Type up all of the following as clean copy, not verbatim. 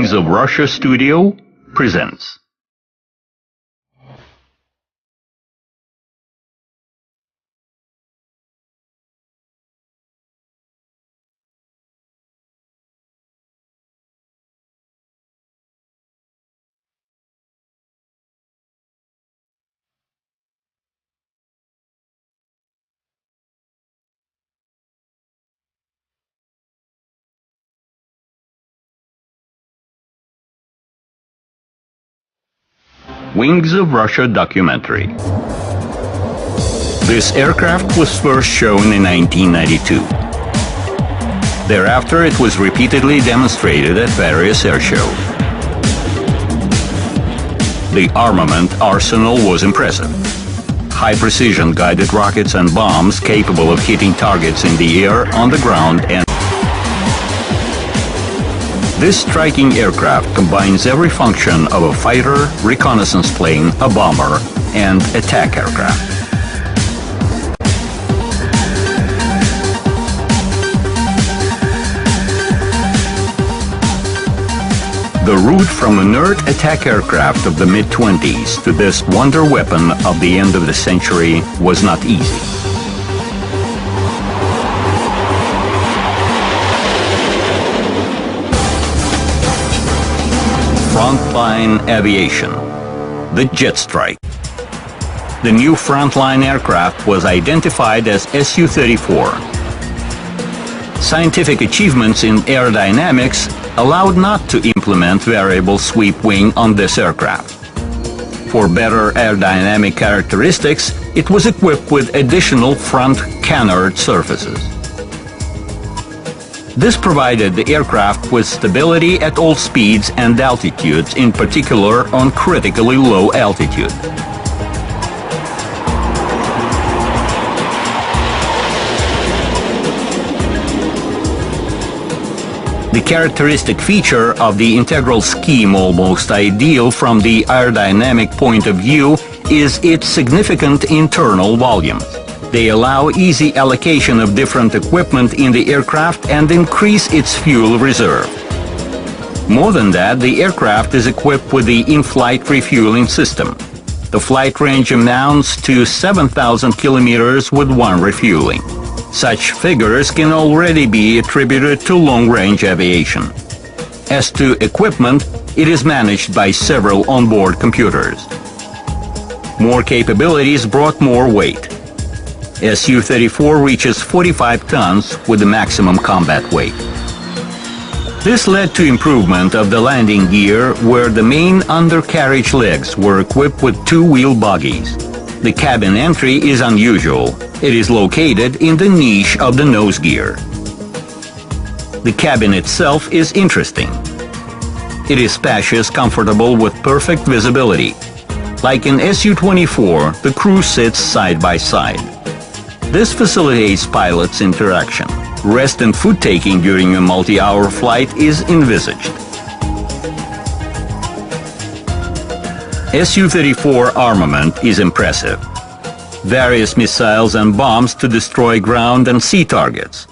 Wings of Russia studio presents. Wings of Russia documentary. This aircraft was first shown in 1992. Thereafter, it was repeatedly demonstrated at various air shows. The armament arsenal was impressive. High-precision guided rockets and bombs capable of hitting targets in the air, on the ground, and this striking aircraft combines every function of a fighter, reconnaissance plane, a bomber, and attack aircraft. The route from inert attack aircraft of the mid-20s to this wonder weapon of the end of the century was not easy. Frontline aviation, the jet strike. The new frontline aircraft was identified as Su-34. Scientific achievements in aerodynamics allowed not to implement variable sweep wing on this aircraft. For better aerodynamic characteristics, it was equipped with additional front canard surfaces. This provided the aircraft with stability at all speeds and altitudes, in particular on critically low altitude. The characteristic feature of the integral scheme, almost ideal from the aerodynamic point of view, is its significant internal volumes. They allow easy allocation of different equipment in the aircraft and increase its fuel reserve. More than that, the aircraft is equipped with the in-flight refueling system. The flight range amounts to 7,000 kilometers with one refueling. Such figures can already be attributed to long-range aviation. As to equipment, it is managed by several onboard computers. More capabilities brought more weight. Su-34 reaches 45 tons with the maximum combat weight. This led to improvement of the landing gear, where the main undercarriage legs were equipped with two-wheel bogies. The cabin entry is unusual. It is located in the niche of the nose gear. The cabin itself is interesting. It is spacious, comfortable, with perfect visibility. Like in Su-24, the crew sits side by side. This facilitates pilots' interaction. Rest and food taking during a multi-hour flight is envisaged. Su-34 armament is impressive. Various missiles and bombs to destroy ground and sea targets.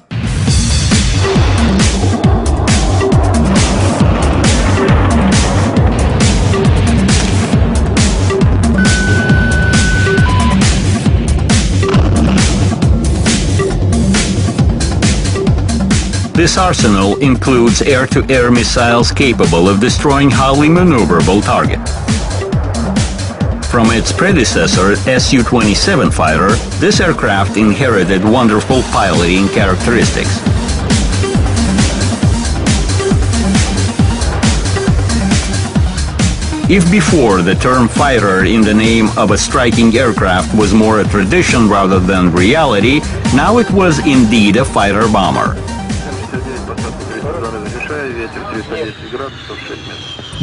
This arsenal includes air-to-air missiles capable of destroying highly maneuverable targets. From its predecessor, Su-27 fighter, this aircraft inherited wonderful piloting characteristics. If before the term fighter in the name of a striking aircraft was more a tradition rather than reality, now it was indeed a fighter-bomber.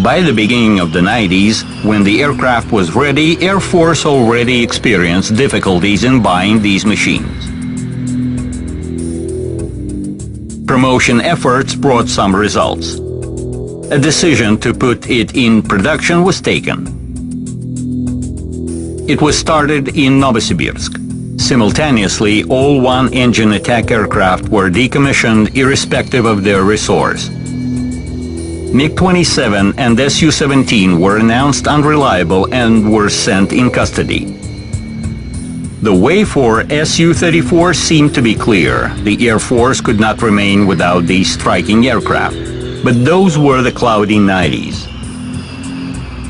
By the beginning of the 90s, when the aircraft was ready, Air Force already experienced difficulties in buying these machines. Promotion efforts brought some results. A decision to put it in production was taken. It was started in Novosibirsk. Simultaneously, all one-engine attack aircraft were decommissioned irrespective of their resource. MiG-27 and Su-17 were announced unreliable and were sent in custody. The way for Su-34 seemed to be clear. The Air Force could not remain without these striking aircraft. But those were the cloudy 90s.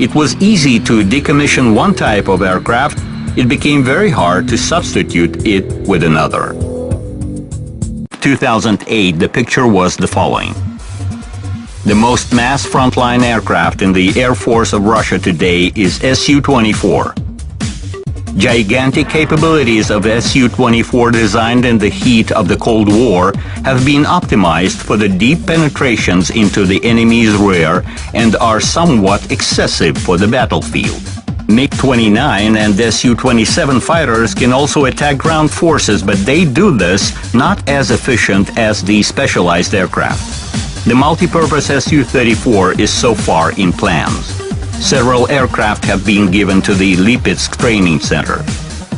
It was easy to decommission one type of aircraft. It became very hard to substitute it with another. 2008, the picture was the following. The most mass frontline aircraft in the Air Force of Russia today is Su-24. Gigantic capabilities of Su-24 designed in the heat of the Cold War have been optimized for the deep penetrations into the enemy's rear and are somewhat excessive for the battlefield. MiG-29 and Su-27 fighters can also attack ground forces, but they do this not as efficient as the specialized aircraft. The multipurpose Su-34 is so far in plans. Several aircraft have been given to the Lipetsk Training Center.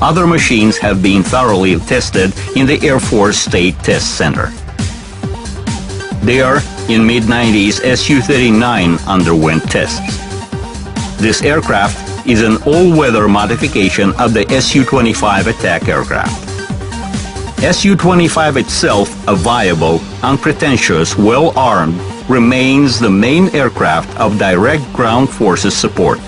Other machines have been thoroughly tested in the Air Force State Test Center. There, in mid-90s, Su-39 underwent tests. This aircraft is an all-weather modification of the Su-25 attack aircraft. Su-25 itself, a viable, unpretentious, well-armed, remains the main aircraft of direct ground forces support.